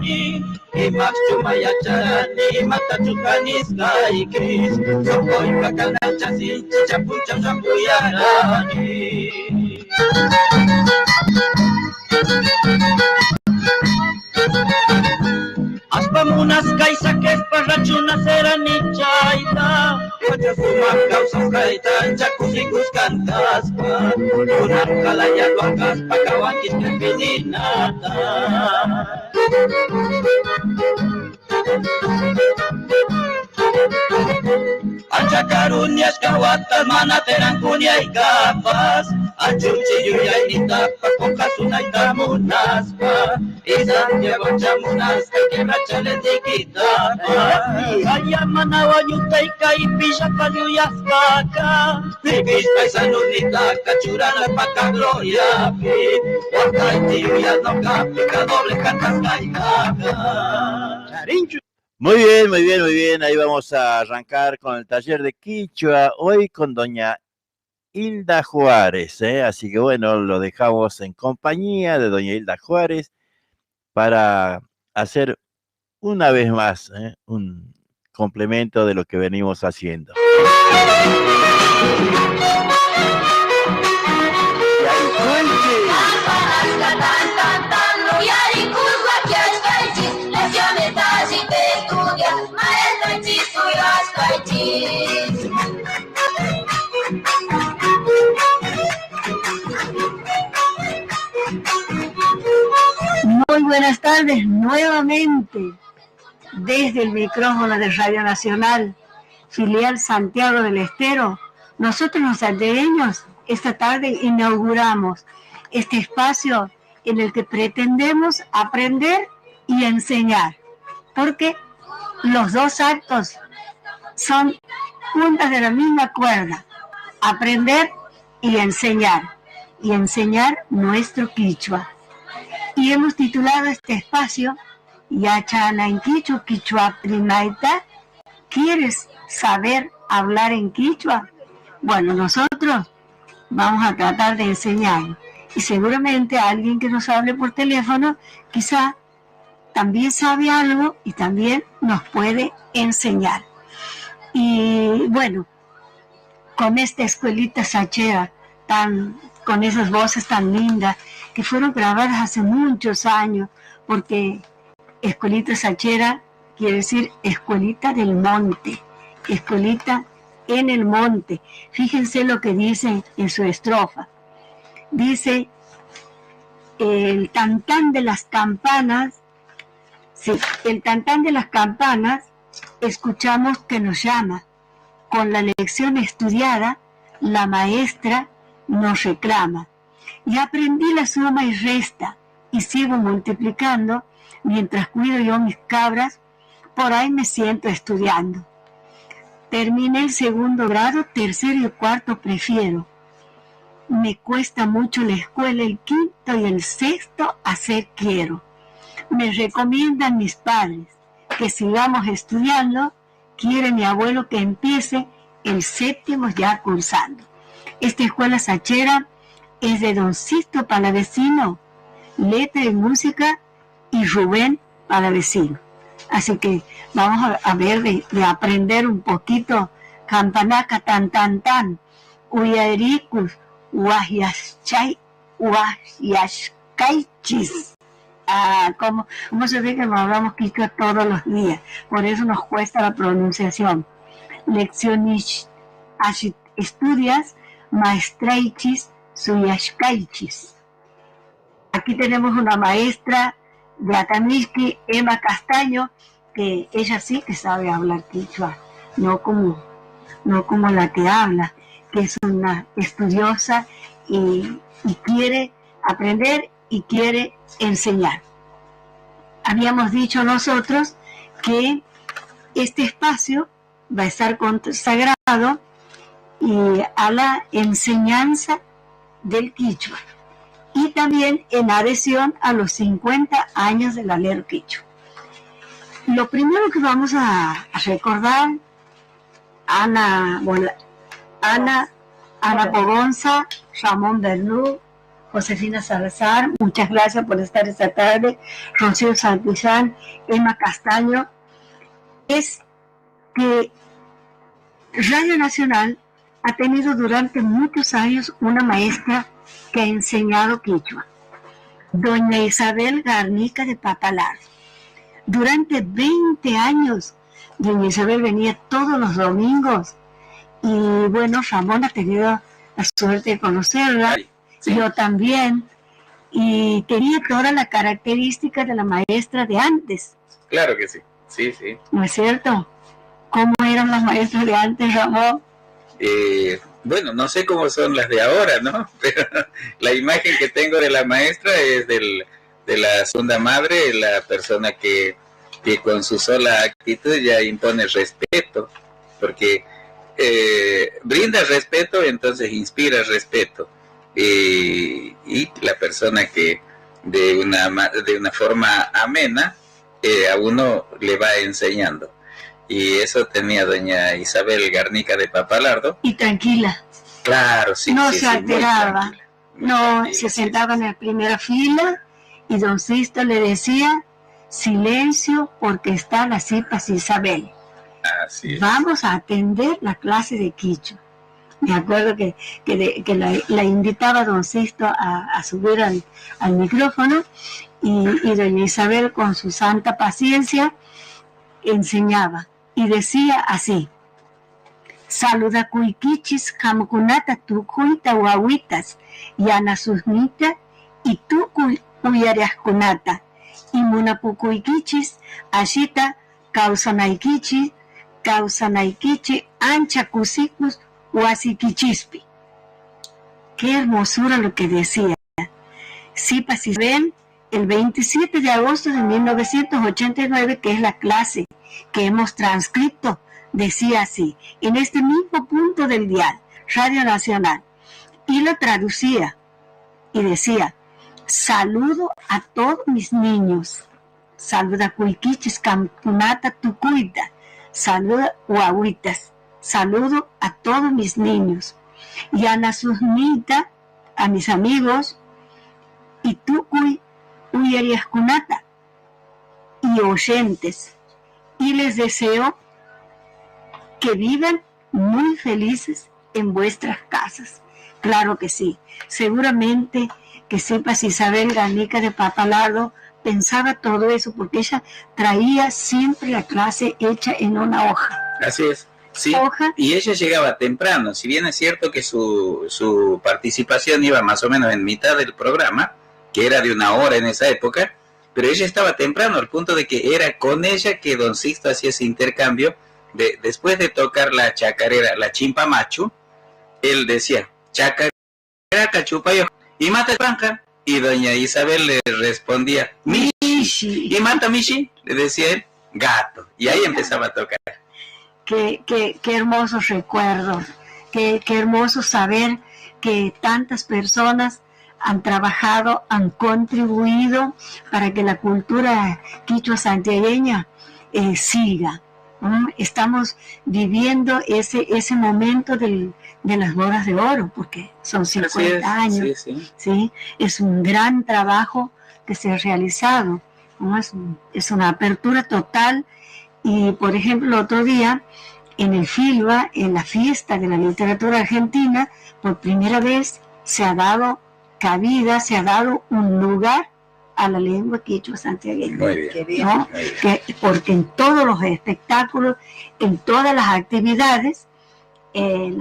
Charani, y Max Chumaya Charani, Matachucanis Kaikis, Sokoy Bacanacha, Chichapucha, Zapuyarani. Aspamunas kaisa kespa rachuna serani chaita, Pachasuma causas kaita, Chacusikus cantaspa, Unan kalaya guacas, Pacahuanquis pepinata. Anchacarunias kawatas manateran kunya y capas, Anchuchiyuya y nitapa, Pocasuna y tamunaspa, y Santiago chamunaspa, que rachale tiquitapa. Ayamana wanyuta y caipilla paliuyaspaca, Pipis paisanunita, cachurana paca gloria, Pip, Huacaitiyuya no capica, doble cantas caicaca. Muy bien, muy bien, muy bien. Ahí vamos a arrancar con el taller de Quichua, hoy con doña Hilda Juárez, ¿eh? Así que bueno, lo dejamos en compañía de doña Hilda Juárez para hacer una vez más un complemento de lo que venimos haciendo. Muy buenas tardes nuevamente desde el micrófono de Radio Nacional, filial Santiago del Estero. Nosotros los salteños esta tarde inauguramos este espacio en el que pretendemos aprender y enseñar, porque los dos actos son puntas de la misma cuerda: aprender y enseñar nuestro quichua. Y hemos titulado este espacio Yachana en Quichua, Quichua Primaita. ¿Quieres saber hablar en quichua? Bueno, nosotros vamos a tratar de enseñar. Y seguramente alguien que nos hable por teléfono quizá también sabe algo y también nos puede enseñar. Y bueno, con esta escuelita sachera, con esas voces tan lindas, que fueron grabadas hace muchos años, porque escuelita sachera quiere decir escuelita del monte, escuelita en el monte. Fíjense lo que dice en su estrofa. Dice, el tantán de las campanas, sí, el tantán de las campanas, escuchamos que nos llama. Con la lección estudiada, la maestra nos reclama. Ya aprendí la suma y resta y sigo multiplicando mientras cuido yo mis cabras, por ahí me siento estudiando. Terminé el segundo grado, tercero y cuarto prefiero. Me cuesta mucho la escuela, el quinto y el sexto hacer quiero. Me recomiendan mis padres que sigamos estudiando, quiere mi abuelo que empiece el séptimo ya cursando. Esta escuela sachera es de don Sisto Palavecino, letra y música, y Rubén Palavecino. Así que vamos a ver de aprender un poquito. Campanaca tan tan tan, Uyaericus, Uahyashchay, Uahyashkaichis. ¿Cómo se ve que nos hablamos quichua todos los días? Por eso nos cuesta la pronunciación. Lecciones estudias, maestraichis, suyashkaichis. Aquí tenemos una maestra de Atamisqui, Emma Castaño, que ella sí que sabe hablar quichua, no como la que habla, que es una estudiosa y quiere aprender y quiere enseñar. Habíamos dicho nosotros que este espacio va a estar consagrado a la enseñanza del quichua y también en adhesión a los 50 años del alero quichua. Lo primero que vamos a recordar, Ana Pogonza, Ramón Bernú, Josefina Salazar, muchas gracias por estar esta tarde, Rocío Santillán, Emma Castaño, es que Radio Nacional ha tenido durante muchos años una maestra que ha enseñado quichua, doña Isabel Garnica de Papalardo. Durante 20 años, doña Isabel venía todos los domingos y bueno, Ramón ha tenido la suerte de conocerla, sí. Yo también, y tenía toda la característica de la maestra de antes. Claro que sí, sí, sí. ¿No es cierto? ¿Cómo eran las maestras de antes, Ramón? Bueno, no sé cómo son las de ahora, ¿no? Pero la imagen que tengo de la maestra es de la segunda madre, la persona que con su sola actitud ya impone respeto, porque brinda respeto, entonces inspira respeto. Y la persona que de una forma amena a uno le va enseñando. Y eso tenía doña Isabel Garnica de Papalardo. Y tranquila. Claro, sí. No sí, se alteraba. No, tranquila, se sentaba en la primera fila y don Sisto le decía, silencio porque está la Cipas Isabel. Así es. Vamos a atender la clase de quichua. Me acuerdo que la invitaba don Sisto a subir al micrófono y doña Isabel con su santa paciencia enseñaba y decía así: saluda cuiquichis jamkunata tukuita wawitas yana susnita y tukuy uyariaskunata y munapukuikichis ashita kausanaikichi ancha kusikus huasiquichispi. Qué hermosura lo que decía. Cipas Isabel, el 27 de agosto de 1989, que es la clase que hemos transcrito, decía así, en este mismo punto del dial, Radio Nacional, y lo traducía y decía: saludo a todos mis niños, saluda cuiquichis campunata tucuita, saluda guaguitas, saludo a todos mis niños, y a la susnita, a mis amigos, y tucuy uyariascunata, y oyentes, y les deseo que vivan muy felices en vuestras casas. Claro que sí, seguramente que Cipas Isabel Garnica de Papalardo pensaba todo eso, porque ella traía siempre la clase hecha en una hoja. Así es, sí. Hoja. Y ella llegaba temprano, si bien es cierto que su participación iba más o menos en mitad del programa, que era de 1 hora en esa época, pero ella estaba temprano, al punto de que era con ella que don Sisto hacía ese intercambio. Después de tocar la chacarera, la chimpamachu, él decía, chacarera cachupayo, y mata franja, y doña Isabel le respondía, mishi, y mata mishi, le decía él, gato, y ahí empezaba a tocar. Qué hermosos recuerdos, qué hermoso saber que tantas personas han trabajado, han contribuido para que la cultura quichua santiagueña siga. Estamos viviendo ese momento de las bodas de oro, porque son 50 años. Sí. Es un gran trabajo que se ha realizado, ¿no? Es una apertura total. Y, por ejemplo, el otro día, en el FILBA, en la fiesta de la literatura argentina, por primera vez se ha dado cabida, se ha dado un lugar a la lengua quichua santiagueña. Muy bien, ¿no? muy bien. Porque en todos los espectáculos, en todas las actividades, en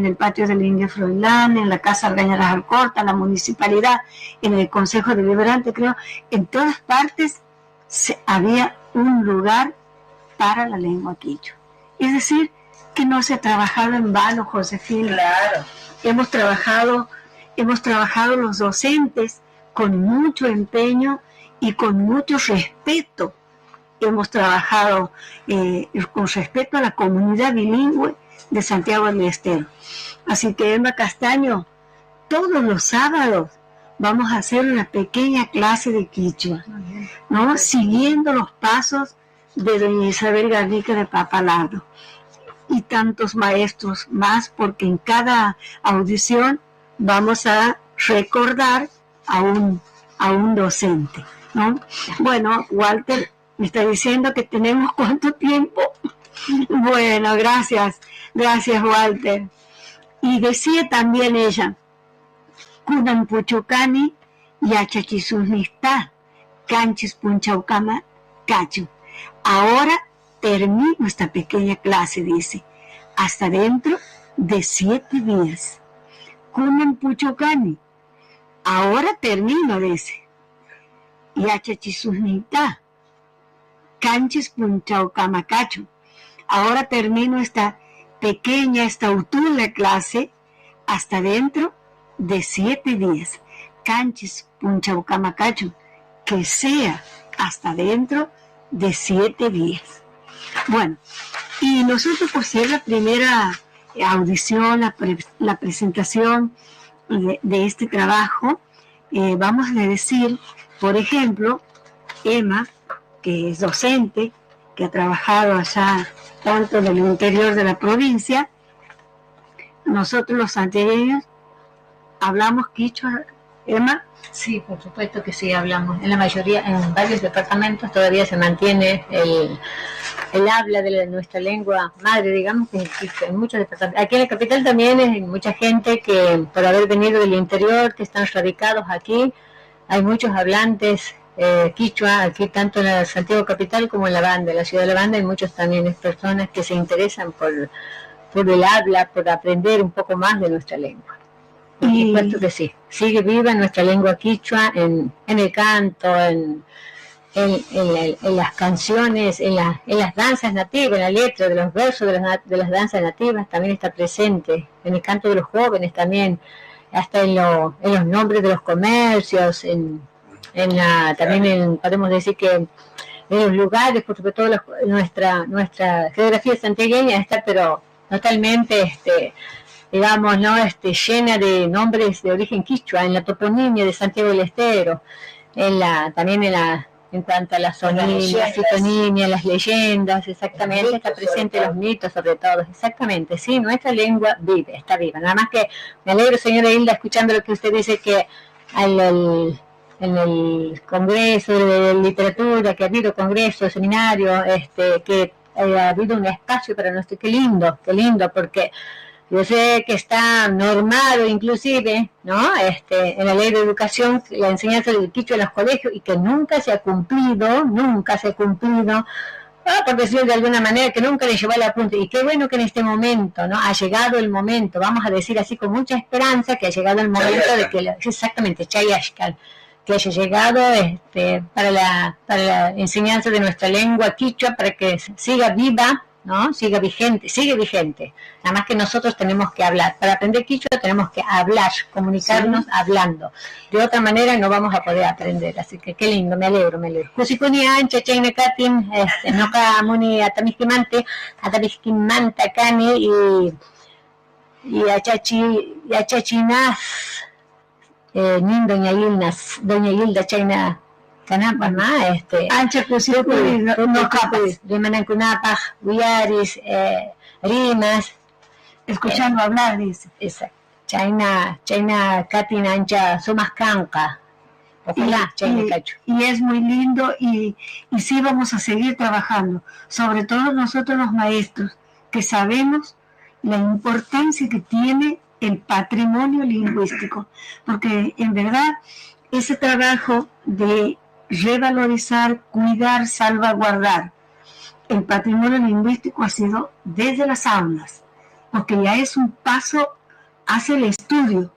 el patio del Indio Froilán, en la Casa Algaña Las Alcortas, en la municipalidad, en el Consejo Deliberante, creo, en todas partes había un lugar para la lengua quichua. Es decir, que no se ha trabajado en vano, Josefina. Claro. Hemos trabajado los docentes con mucho empeño y con mucho respeto. Hemos trabajado con respeto a la comunidad bilingüe de Santiago del Estero. Así que, Emma Castaño, todos los sábados vamos a hacer una pequeña clase de quichua, ¿no? Siguiendo los pasos de doña Isabel Garnica de Papalardo. Y tantos maestros más, porque en cada audición vamos a recordar a un docente, ¿no? Bueno, Walter me está diciendo que tenemos ¿cuánto tiempo? Bueno, gracias Walter. Y decía también ella, Kunan Puchucani Yachachisunista, Canchis Punchaucama Cachu. Ahora termino esta pequeña clase, dice, hasta dentro de 7 días. Kunan Puchucani, ahora termino, dice. Yachachisunista, Canchis Punchaucama Cachu. Ahora termino esta pequeña, esta utula clase hasta dentro de 7 días. Canchis Punchaucamacachu, que sea hasta dentro de 7 días. Bueno, y nosotros por ser la primera audición, la presentación de este trabajo, vamos a decir, por ejemplo, Emma, que es docente, que ha trabajado allá tanto en el interior de la provincia, nosotros los santiagueños hablamos quichua, Emma. Sí, por supuesto que sí, hablamos. En la mayoría, en varios departamentos todavía se mantiene el habla de nuestra lengua madre, digamos, que existe en muchos departamentos. Aquí en la capital también hay mucha gente que, por haber venido del interior, que están radicados aquí, hay muchos hablantes quichua, aquí tanto en la Santiago capital como en la Banda, en la ciudad de la Banda hay muchos también personas que se interesan por el habla, por aprender un poco más de nuestra lengua. Por supuesto que sí, sigue viva nuestra lengua quichua en el canto, en las canciones, en las danzas nativas, en la letra de los versos de las danzas nativas también está presente, en el canto de los jóvenes también, hasta en los nombres de los comercios, también podemos decir que en los lugares, por supuesto nuestra geografía santiagueña está pero totalmente digamos, ¿no? Llena de nombres de origen quichua, en la toponimia de Santiago del Estero, también en cuanto a las sinonimias, las leyendas, exactamente, está presente los mitos sobre todo, exactamente, sí, nuestra lengua vive, está viva. Nada más que me alegro, señora Hilda, escuchando lo que usted dice, que en el Congreso de Literatura, que ha habido congreso, seminario, que ha habido un espacio para nuestro, qué lindo, porque yo sé que está normado inclusive, ¿no? En la ley de educación, la enseñanza del quichua en los colegios y que nunca se ha cumplido, por decirlo de alguna manera, que nunca le llevó a la punta. Y qué bueno que en este momento, ¿no? Ha llegado el momento, vamos a decir así con mucha esperanza, que ha llegado el momento de que, exactamente, Chayashkal, que haya llegado para la enseñanza de nuestra lengua quichua, para que siga viva, ¿no? Sigue vigente. Nada más que nosotros tenemos que hablar. Para aprender quichua tenemos que hablar, comunicarnos hablando. De otra manera no vamos a poder aprender. Así que qué lindo, me alegro. Kusikuni ancha chayna katin, noka muni atamiskimante kani y achachinas nin doña Hilda chayna Canapa, Ancha Kusikuni, no capaz. Rimanankunapaj, Guyaris, Rimas. Escuchando hablar, dice. Exacto. Chayna Katin ancha sumas canca. Ojalá, Chayna Cacho. Y es muy lindo y sí vamos a seguir trabajando. Sobre todo nosotros los maestros, que sabemos la importancia que tiene el patrimonio lingüístico. Porque en verdad ese trabajo de revalorizar, cuidar, salvaguardar el patrimonio lingüístico ha sido desde las aulas, porque ya es un paso hacia el estudio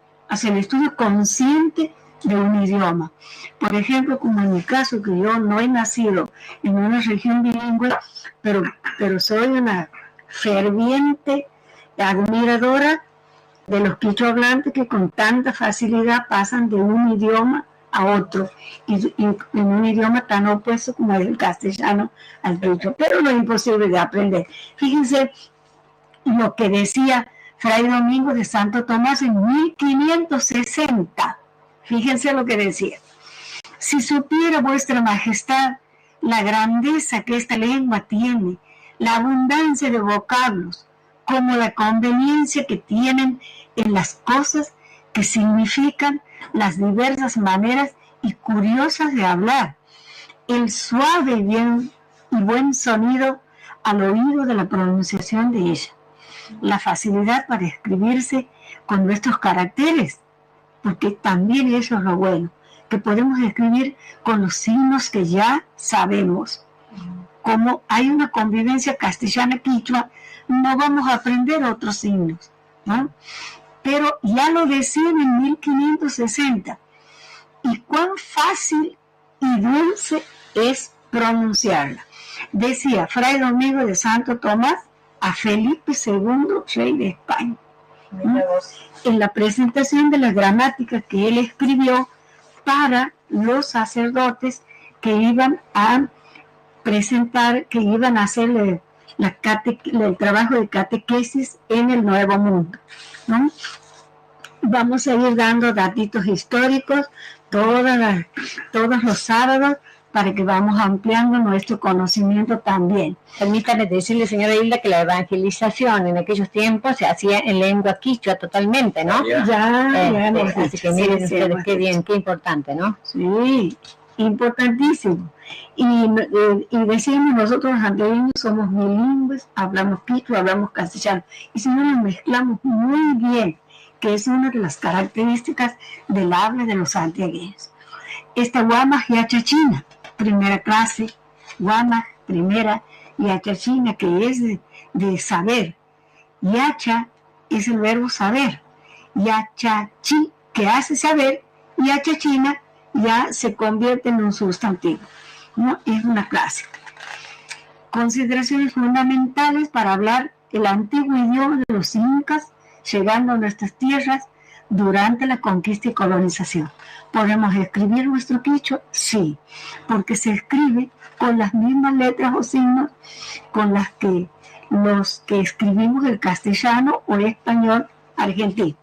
consciente de un idioma. Por ejemplo, como en mi caso, que yo no he nacido en una región bilingüe, pero soy una ferviente admiradora de los quichua hablantes que con tanta facilidad pasan de un idioma a otro, y en un idioma tan opuesto como el castellano al quichua, pero no es imposible de aprender. Fíjense lo que decía Fray Domingo de Santo Tomás en 1560. Fíjense lo que decía: si supiera vuestra majestad la grandeza que esta lengua tiene, la abundancia de vocablos, como la conveniencia que tienen en las cosas que significan las diversas maneras y curiosas de hablar, el suave y buen sonido al oído de la pronunciación de ella, la facilidad para escribirse con nuestros caracteres, porque también eso es lo bueno, que podemos escribir con los signos que ya sabemos. Como hay una convivencia castellana-quichua, no vamos a aprender otros signos, ¿no? Pero ya lo decían en 1560. Y cuán fácil y dulce es pronunciarla. Decía Fray Domingo de Santo Tomás a Felipe II, rey de España, ¿no? En la presentación de la gramática que él escribió para los sacerdotes que iban a presentar, que iban a hacer el trabajo de catequesis en el Nuevo Mundo, ¿no? Vamos a ir dando datitos históricos todos los sábados para que vamos ampliando nuestro conocimiento también. Permítame decirle, señora Hilda, que la evangelización en aquellos tiempos se hacía en lengua quichua totalmente, ¿no? Así que miren ustedes qué bien, qué importante, ¿no? Sí, importantísimo. Y decimos, nosotros los antioqueños somos bilingües, hablamos quichua, hablamos castellano, y si no nos mezclamos muy bien, que es una de las características del habla de los santiagueños. Esta Guamaj y Achachina, primera clase, Guamaj, primera, y Achachina, que es de saber. Yacha es el verbo saber. Yachachi, que hace saber, y Achachina ya se convierte en un sustantivo, ¿no? Es una clase. Consideraciones fundamentales para hablar el antiguo idioma de los incas, llegando a nuestras tierras durante la conquista y colonización. ¿Podemos escribir nuestro quichua? Sí, porque se escribe con las mismas letras o signos con las que los que escribimos el castellano o el español argentino.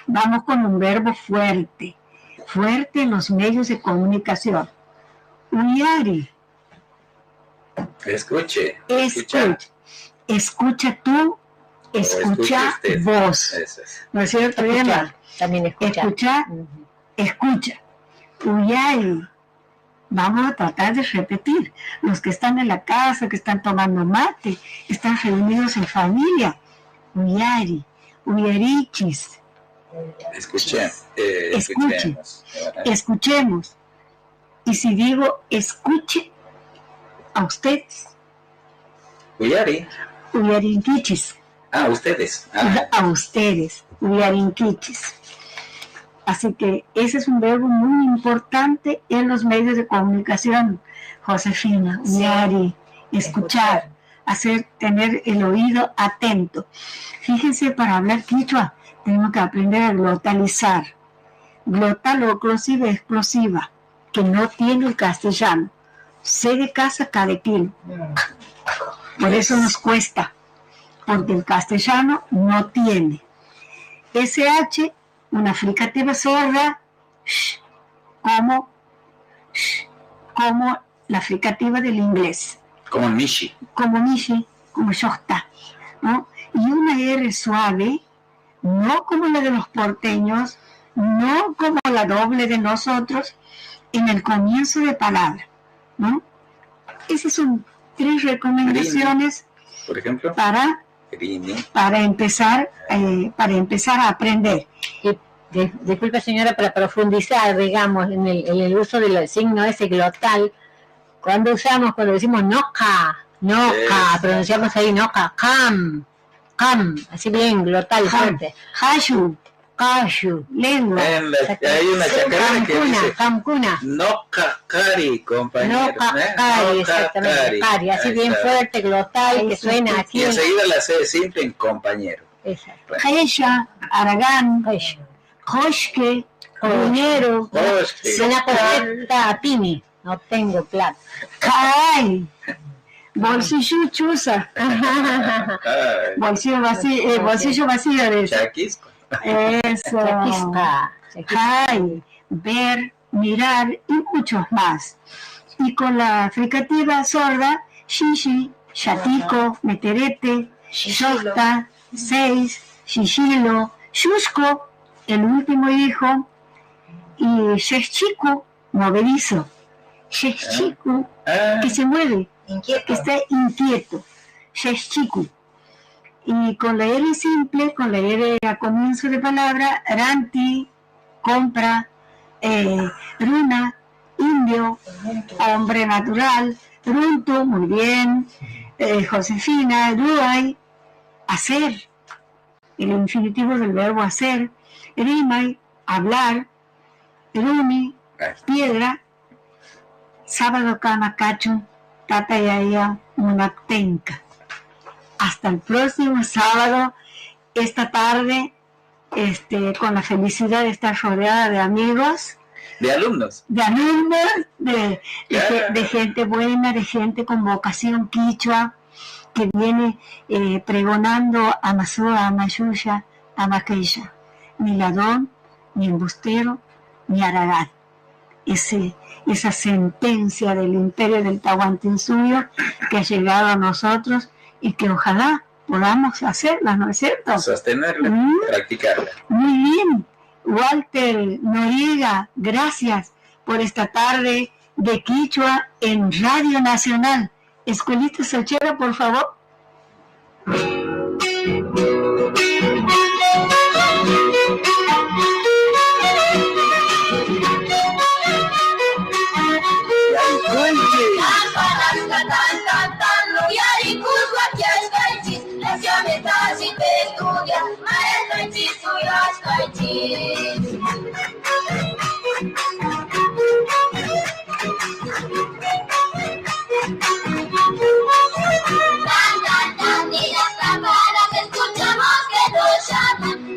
Vamos con un verbo fuerte en los medios de comunicación. Uyari. Escuche. Escucha tú. Escucha vos, ¿no es cierto? Escuchar, también escuchar. Escucha. Uyay. Vamos a tratar de repetir. Los que están en la casa, que están tomando mate, están reunidos en familia. Uyari. Uyarichis. Escuchemos. Y si digo escuche, a ustedes. Uyari. Uyarinquichis. A ustedes. A ustedes, uyarinquichis. Así que ese es un verbo muy importante en los medios de comunicación, Josefina. Uyari, escuchar, tener el oído atento. Fíjense, para hablar quichua tenemos que aprender a glotalizar. Glotal-oclusiva explosiva, que no tiene el castellano. C de casa, cadequín. Por eso nos cuesta, porque el castellano no tiene. SH, una fricativa sorda, como la fricativa del inglés. Como Nishi. Como Shota, ¿no? Y una R suave, no como la de los porteños, no como la doble de nosotros, en el comienzo de palabra, ¿no? Esas son 3 recomendaciones, por ejemplo, para empezar a aprender. Disculpe, señora, para profundizar, digamos, en el uso del signo ese glotal, cuando decimos noca, pronunciamos ahí noca, cam, así bien, glotal, fuerte. Cashu, lengua. Hay una chacarera que dice Camcuna. Cari, compañero. Cari, exactamente. Cari, así bien fuerte, glotal, que suena aquí. Y enseguida la C simple en compañero. Exacto. Jesha, Aragán, Joshke, Coñero, suena correcta a Pini. No tengo plata. Caray, bolsillo chusa. Bolsillo vacío de eso. Chaquisco. Eso. Ay, ver, mirar y muchos más. Y con la fricativa sorda, shishi, shatico, meterete, shota, 6, shishilo, shusco, el último hijo, y Sheshchiku, movedizo. Sheshchiku, que se mueve, que está inquieto. Sheshchiku. Y con la R simple, con la R a comienzo de palabra, Ranti, compra, Runa, indio, hombre natural, Runtu, muy bien, Josefina, Ruay, hacer, el infinitivo del verbo hacer, Rimay, hablar, Rumi, piedra, sábado kama kachun, tatayaya, munaktenka. Hasta el próximo sábado, esta tarde, con la felicidad de estar rodeada de amigos, De alumnos. de gente buena, de gente con vocación quichua, que viene pregonando a Masúa, a Mayuya, a Maquilla, ni ladrón, ni embustero, ni aragán. Esa sentencia del imperio del Tahuantinsuyo que ha llegado a nosotros y que ojalá podamos hacerla, ¿no es cierto? Sostenerla, practicarla. Muy bien. Walter Noriega, gracias por esta tarde de Quichua en Radio Nacional. Escuelita Sochera, por favor.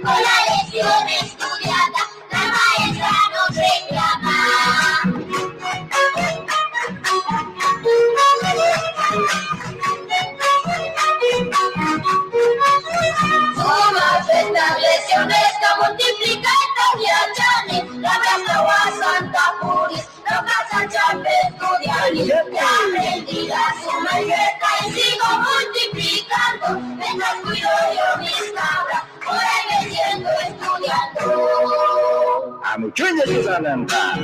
Con la lección estudiada, la maestra nos reclama. Sumas, establecciones, multiplicando y achanes, la maestra va Santa Puris, la casa chape estudiani, ya aprendí la suma y resta y sigo multiplicando, mientras cuido yo mis cabras, por ahí me siento estudiando. A muchos de sus alantas.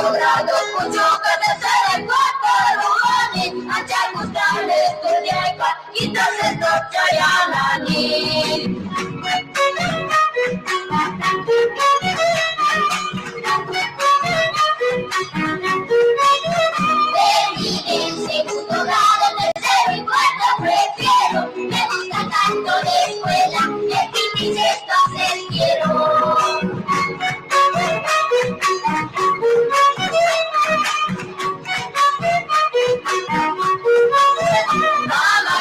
Logrado mucho que te sale cuatro ruanes, allá gustan estudiar y entonces no chayanani. En segundo grado, tercero y cuarto prefiero, me gusta tanto la escuela, el quinto y sexto hacer quiero. Mamá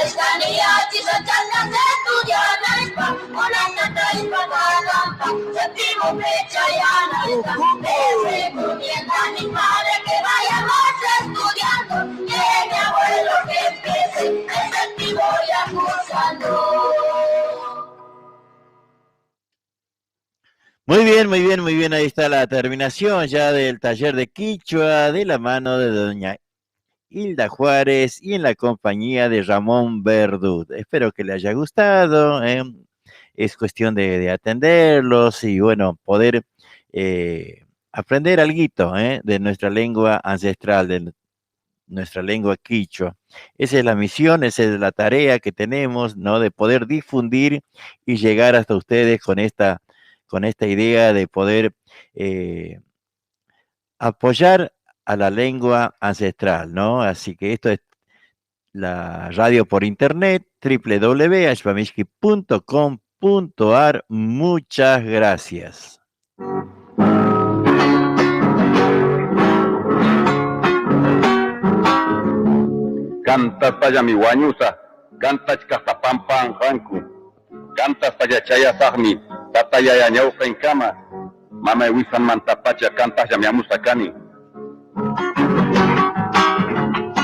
está niña, si son chandas estudiantes, una tata y papalampa, séptimo fecha y analista, me recomienda a mi padre que vayamos estudiando, y a mi abuelo que empiece el séptimo ya cursando. Muy bien, muy bien, muy bien. Ahí está la terminación ya del taller de Quichua de la mano de doña Hilda Juárez y en la compañía de Ramón Verdú. Espero que le haya gustado. Es cuestión de atenderlos y bueno, poder aprender alguito de nuestra lengua ancestral, de nuestra lengua quichua. Esa es la misión, esa es la tarea que tenemos, ¿no? De poder difundir y llegar hasta ustedes con esta idea de poder apoyar a la lengua ancestral, ¿no? Así que esto es la radio por internet, www.ashpamishki.com.ar. Muchas gracias. Cantas paya mi guañusa, cantas castapampan ranku, cantas paya chaya sahmi, tataya ya ñausa en cama, mama wisan mantapacha cantas ya mi amusakani.